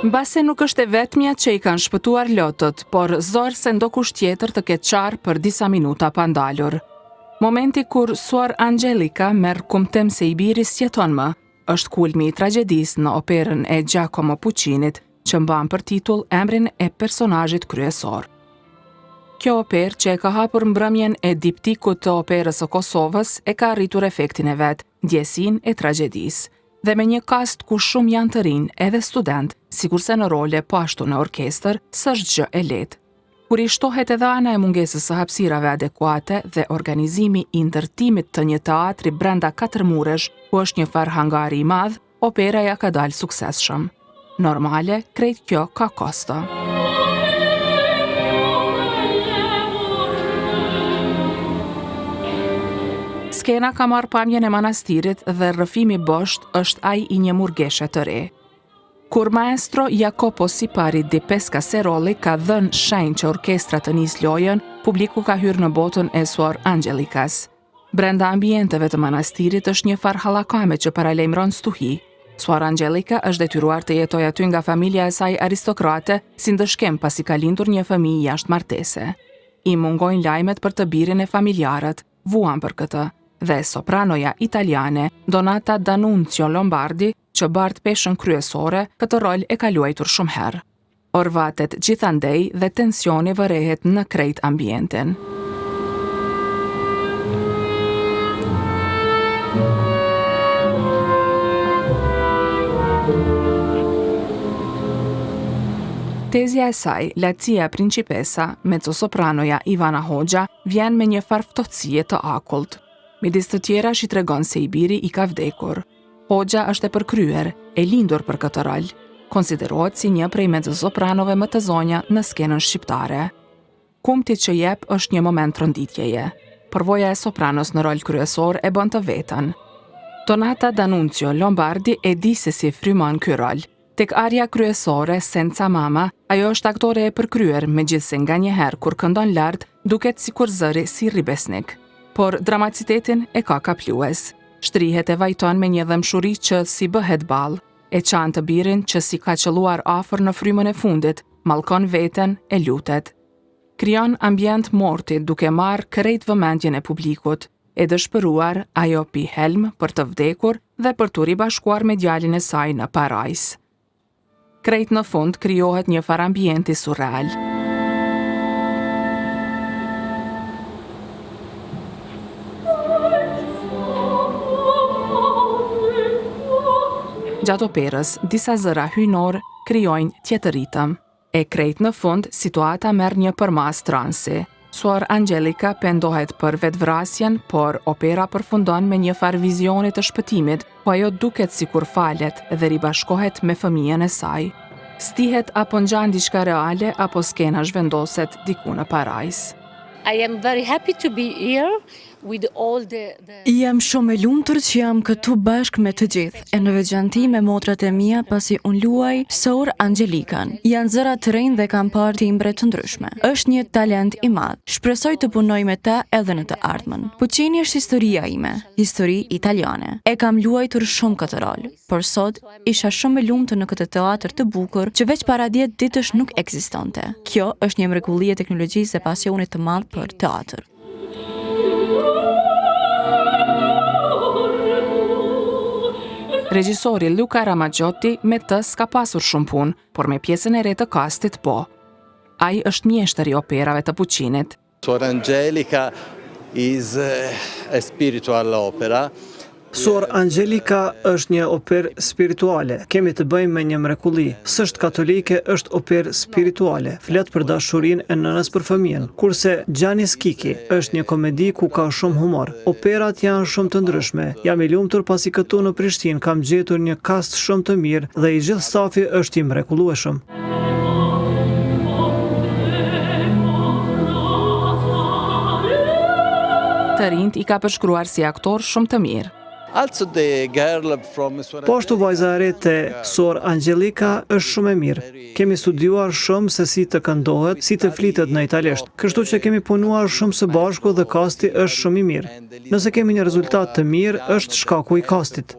Mbase nuk është e vetmja që i kanë shpëtuar lotët, por zorë se ndokush tjetër të ketë qarë për disa minuta pa ndalur. Momenti kur suar Angelica merr kumtem se i biri s'jeton më, është kulmi i tragjedisë në operën e Giacomo Puccinit, që mban për titull emrin e personazhit kryesor. Kjo operë që e ka hapur mbrëmjen e diptikut të operës së Kosovës e ka arritur efektin e vet, ndjesinë e tragjedisë. Dhe me një kast ku shumë janë të rinj, edhe student, sikurse në role po ashtu në orkestër, s'është gjë e lehtë. Kur i shtohet edhe ana e mungesës së hapësirave adekuate dhe organizimi i ndërtimit të një teatri brenda 4 muresh, ku është një farë hangari i madh, opera ja ka dalë suksesshëm. Normale, krejt kjo ka kosto. Skena ka marrë pamjen e manastirit dhe rrëfimi bosht është ai i një murgeshe të re. Kur maestro Jacopo Sipari di Pescaseroli ka dhënë shenjë që orkestra të nisë lojën, publiku ka hyrë në botën e suor Angelicas. Brenda ambienteve të manastirit është një farë hallakame që paralajmëron stuhi. Suor Angelica është detyruar të jetojë aty nga familja e saj aristokrate, si ndëshkem pasi ka lindur një fëmijë jashtëmartese. I mungojnë lajmet për të birin e familjarët, vuan për këtë, dhe sopranoja italiane Donata D'Annunzio Lombardi, që bart peshën kryesore, këtë rol e ka luajtur shumë herë. Orvatet gjithandej dhe tensioni vërehet në krejt ambientin. Tezja e saj, Lazia Principessa, mezzosopranoja Ivana Hoxha, vjen me një farë ftohtësie të akullt. Midis të tjera shi tregon se i biri i ka vdekur. Hoxha është e përkryer, e lindur për këtë rol. Konsiderohet si një prej mezzosopranove më të zonja në skenën shqiptare. Kumti që jep është një moment rënditjeje. Përvoja e sopranos në rol kryesor e bën të vetën. Donata D'Annunzio Lombardi e di se si frymon ky rol. Tek arja kryesore, Senza Mama, ajo është aktore e përkryer, megjithse nganjëherë kur këndon lart, duket sikur zëri si rribesnik. Por dramacitetin e ka kaplues. Shtrihet e vajton me një dëmshuri që si bëhet ball, e çan të birin që si ka qelluar afër në frymën e fundit, mallkon veten e lutet. Krijon ambient morti duke marrë krejt vëmendjen e publikut, e dëshpëruar ajo pi helm për të vdekur dhe për t'u ribashkuar me djalin e saj në parajs. Krejt në fund krijohet një farë ambienti surreal. Gjatë operës, disa zëra hyjnor krijojnë tjetër ritëm. E krejt në fund, situata merr një përmas transi. Suor Angelica pendohet për vetvrasjen, por opera përfundon me një farë vizioni të shpëtimit, po ajo duket sikur falet dhe ribashkohet me fëmijën e saj. Stihet apo ngjan diçka reale apo skena zhvendoset diku në parajs. I am very happy to be here with all the... Jam shumë e lumtur që jam këtu bashkë me të gjithë, e në veçanti me motrat e mia pasi unë luaj Sor Angelican. Janë zëra të rinj dhe kanë parë timbre të ndryshme. Është një talent i madh. Shpresoj të punoj me ta edhe në të ardhmen. Puccini është historia ime, histori italiane. E kam luajtur shumë këtë rol, por sot isha shumë e lumtur në këtë teatr të bukur që veç para 10 ditësh nuk ekzistonte. Kjo është një mrekulli e teknologjisë dhe pasionit të madh për teatr. Regjisori Luca Ramagiotti me të s'ka pasur shumë punë, por me pjesën e re të kastit po. Ai është mjeshtër i operave të Puccinit. Suor Angelica is a spiritual opera. Suor Angelica është një operë spirituale. Kemi të bëjmë me një mrekulli. S'është katolike, është operë spirituale. Flet për dashurinë e nënës për fëmijën. Kurse Gianni Schicchi është një komedi ku ka shumë humor. Operat janë shumë të ndryshme. Jam i lumtur pasi këtu në Prishtinë kam gjetur një kast shumë të mirë dhe i gjithë stafi është i mrekullueshëm. Të rinjt i ka përshkruar si aktor shumë të mirë. Po ashtu vajza e re te Sor Angelica është shumë e mirë. Kemi studiuar shumë se si të këndohet, si të flitet në italisht. Kështu që kemi punuar shumë së bashku dhe kasti është shumë i mirë. Nëse kemi një rezultat të mirë, është shkaku i kastit.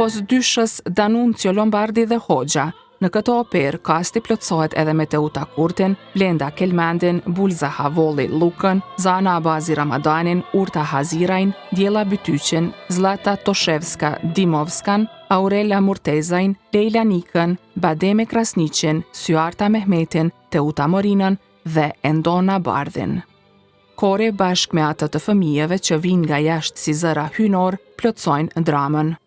Pozdyshës Danuncio Lombardi dhe Hoxha. Në këtë operë, kasti plotësohet edhe me Teuta Kurtin, Blenda Kelmendin, Bulza Havolli Lukën, Zana Abazi Ramadanin, Urta Hazirajn, Djela Bytyqin, Zlata Toshevska Dimovskan, Aurela Murtezajn, Leila Nikën, Bademe Krasniqin, Syarta Mehmetin, Teuta Morinën dhe Endona Bardhin. Kore bashkë me atë të fëmijëve që vinë nga jashtë si zëra hynor, plotësojnë dramën.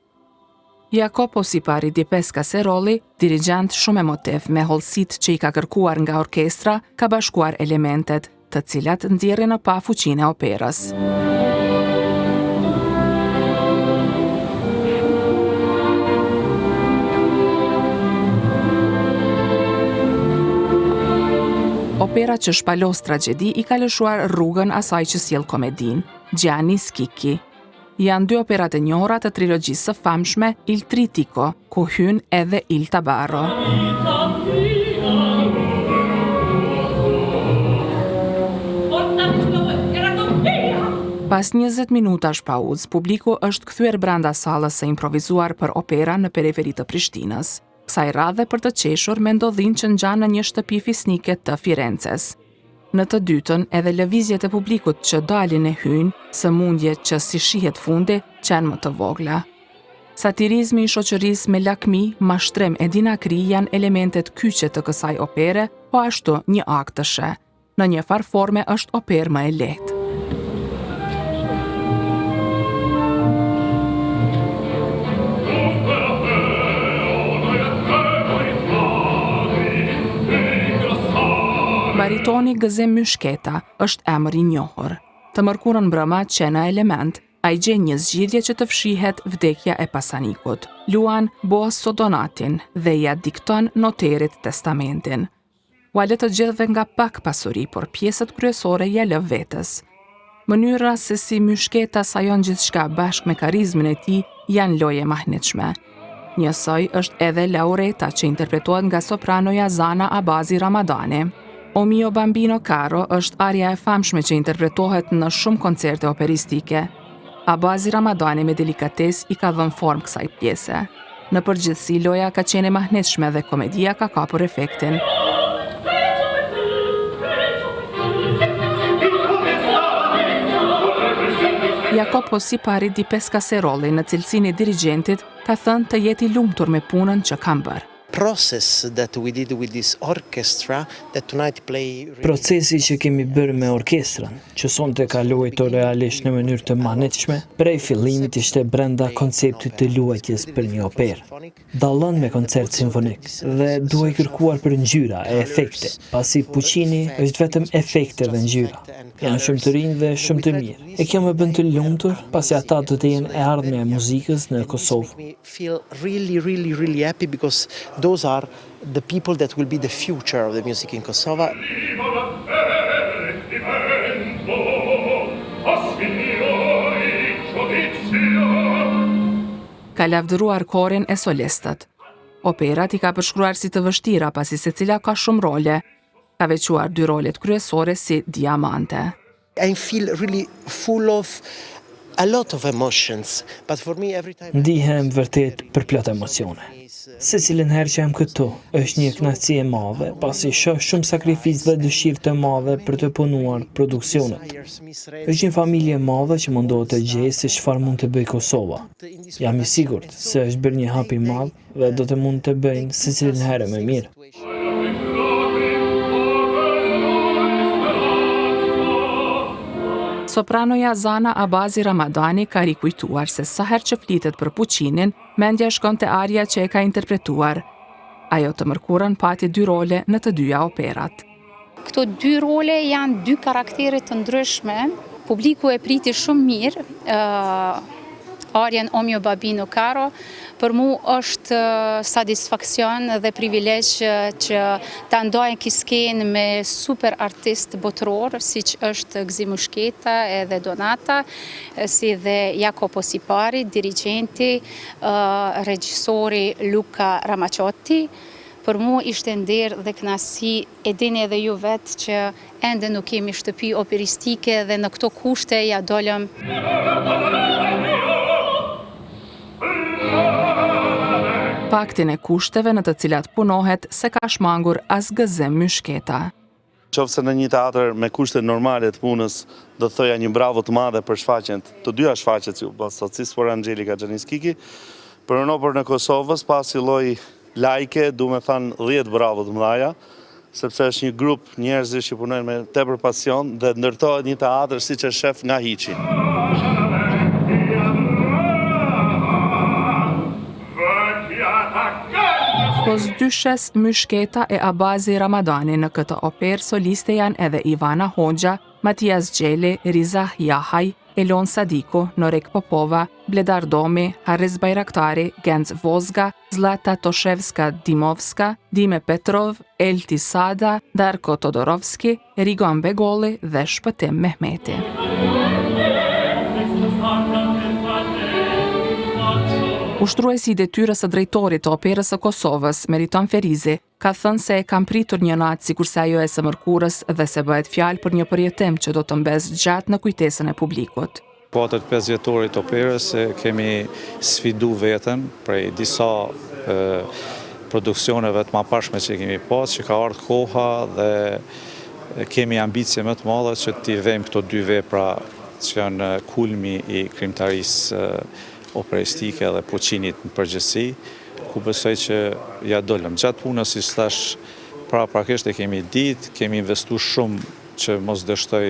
Jacopo Sipari di Pescaseroli, dirigent shumë emotiv me hollësitë që I ka kërkuar nga orkestra, ka bashkuar elementet, të cilat nxjerrin në pa fuqinë e operës. Opera që shpalos tragjedi I ka lëshuar rrugën asaj që sjell komedin, Gianni Schicchi. Janë dy operat e njohura të trilogjisë së famshme Il Trittico, ku hyn edhe Il Tabarro. Pas 20 minutash pauzë, publiku është kthyer brenda sallës së improvisuar për opera në periferi të Prishtinës. Kësaj radhe për të qeshur me ndodhin që ngjan në një shtëpi fisnike të Firences. Në të dytën, edhe lëvizjet e publikut që dalin e hyjnë, sëmundje që si shihet fundi, qenë më të vogla. Satirizmi I shoqërisë me lakmi, mashtrim e dinakri janë elementet kyçe të kësaj opere, po ashtu një akt të she. Në një farë forme është operë më e lehtë. Baritoni Gëzim Myshketa është emër I njohur. Të mërkurën mbrëma qena element, a I gjen një zgjidhje që të fshihet vdekja e pasanikut. Luan Boasso Donatin dhe ja dikton noterit testamentin. U ale të gjithve nga pak pasuri, por pjesët kryesore ja lë vetës. Mënyra se si Myshketa sajon gjithçka bashkë me karizmin e tij janë loje mahnitshme. Njësoj është edhe Laureta që interpretohet nga sopranoja Zana Abazi Ramadani. O mio bambino caro është aria e famshme që interpretohet në shumë koncerte operistike. Abazi Ramadani me delikates I ka dhënë formë kësaj pjese. Në përgjithësi loja ka qenë e mahnitshme dhe komedia ka kapur efektin. Jacopo Sipari di Pescaseroli në cilësinë e dirigentit ka thënë të jeti lumtur me punën që kam bërë. Procesi që kemi bërë me orkestrën, që sonte kaloi të realisht në mënyrë të mahnitshme, prej fillimit ishte brenda konceptit të luajtjes për një operë. Dallon me koncert simfonik dhe duhej kërkuar për ngjyra e efekte, pasi Puccini është vetëm efekte dhe ngjyra. Janë shumë të rinj dhe shumë të mirë. E kjo më bën të lumtur, pasi ata do të jenë e ardhmja e muzikës në Kosovë. Those are the people that will be the future of the music in Kosovo. Ka lavdëruar korin e solistët. Operat I ka përshkruar si të vështira pasi secila ka shumë role. Ka veçuar 2 rolet kryesore si diamante. I feel really full of a lot of emotions, but for me every time Ndihem vërtet përplot emocione. Secilin herë që jam këtu, është një kënaqësi e madhe, pasi shoh shumë sakrificë dhe dëshirë të madhe për të punuar produksionet. Është një familje e madhe që mundohet të gjejë se çfarë mund të bëjë Kosova. Jam I sigurt se është bërë një hap I madh dhe do të mund të bëjnë secilin herë më mirë. Sopranoja Zana Abazi Ramadani ka rikujtuar se sa herë që flitet për Puccinin, mendja shkon te aria që e ka interpretuar. Ajo të mërkurën pati 2 role në të dyja operat. Këto 2 role janë 2 karaktere të ndryshme. Publiku e priti shumë mirë. Arjen O mio bambino caro, për mu është satisfakcion dhe privilegj që ta ndajnë kiskenë me super artist botëror, si që është Gëzim Myshketa edhe Donata, si dhe Jacopo Sipari, dirigenti, regjisori Luca Ramaciotti. Për mu ishte nder dhe kënaqësi, e dini edhe ju vetë që ende nuk kemi shtëpi operistike dhe në këto kushte ja dolëm. impaktin e kushteve në të cilat punohet se ka shmangur as gëzim myshketa. Qofse në një teatr me kushte normale të punës, do të thoja një bravo të madhe për shfaqjen të dyja shfaqjet që basocis por Angelika Gjaniskiki, për në Kosovës, pasi lloj lajke, du me thanë 10 bravo të mëdhaja, sepse është një grup njerëzish që punojnë me tepër pasion dhe ndërtohet një teatr siç e shef nga hiçi. Pos dyshes myshketa e Abazi Ramadani në këtë operë soliste janë edhe Ivana Hoxha, Matias Gjeli, Riza Jahaj, Elon Sadiku, Norek Popova, Bledar Domi, Haris Bajraktari, Genc Vozga, Zlata Toshevska Dimovska, Dime Petrov, Elti Sada, Darko Todorovski, Rigon Begoli dhe Shpëtim Mehmeti. Ushtruesi i detyrës së drejtorit të Operës së Kosovës, Meriton Ferizi, ka thënë se e kam pritur një natë sikurse ajo e së mërkurës dhe se bëhet fjalë për një përjetim që do të mbes gjatë në kujtesën e publikut. 4-5 vjetorit të operës kemi sfidu veten prej disa produksioneve të mapashme që kemi pas, që ka ardhur koha dhe kemi ambicie më të madhe që t'i vëmë këto 2 vepra që janë kulmi i krimtarisë operistike dhe Puccinit në përgjithësi, ku besoj që ja dolëm. Gjatë punës, si thash, prakisht e kemi ditë, kemi investu shumë që mos dështoj,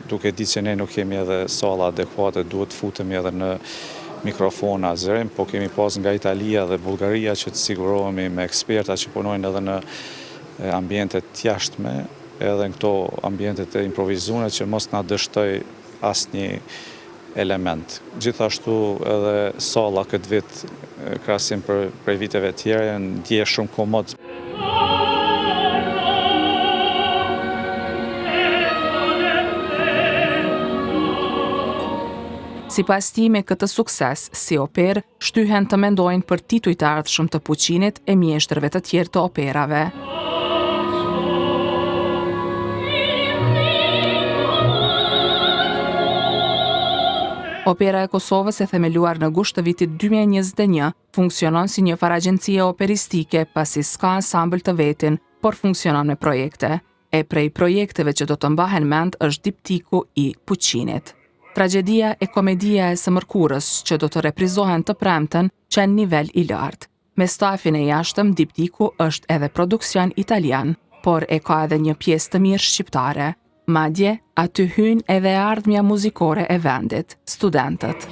duke ditë që ne nuk kemi edhe sala adekuate, duhet futemi edhe në mikrofona zërim, po kemi pas nga Italia dhe Bullgaria që të sigurohemi me eksperta që punojnë edhe në ambientet jashtme, edhe në këto ambientet e improvizuara që mos na dështoj asnjë element. Gjithashtu edhe sala këtë vit, krahasim për viteve tjera, ndje shumë komod. Sipas tij, me këtë sukses, si operë, shtyhen të mendojnë për tituj të ardhshëm të Puccinit e mjeshtërve të tjerë të operave. Opera e Kosovës, e themeluar në gusht të vitit 2021, funksionon si një faragjencie operistike pasi s'ka ansambël të vetin, por funksionon me projekte. E prej projekteve që do të mbahen mend është Diptiku i Puccinit. Tragedia e komedia e së mërkurës që do të reprizohen të premten që në nivel i lartë. Me stafin e jashtëm, Diptiku është edhe produksion italian, por e ka edhe një pjesë të mirë shqiptare. Madje, aty hyn edhe ardhmja muzikore e vendit, studentët.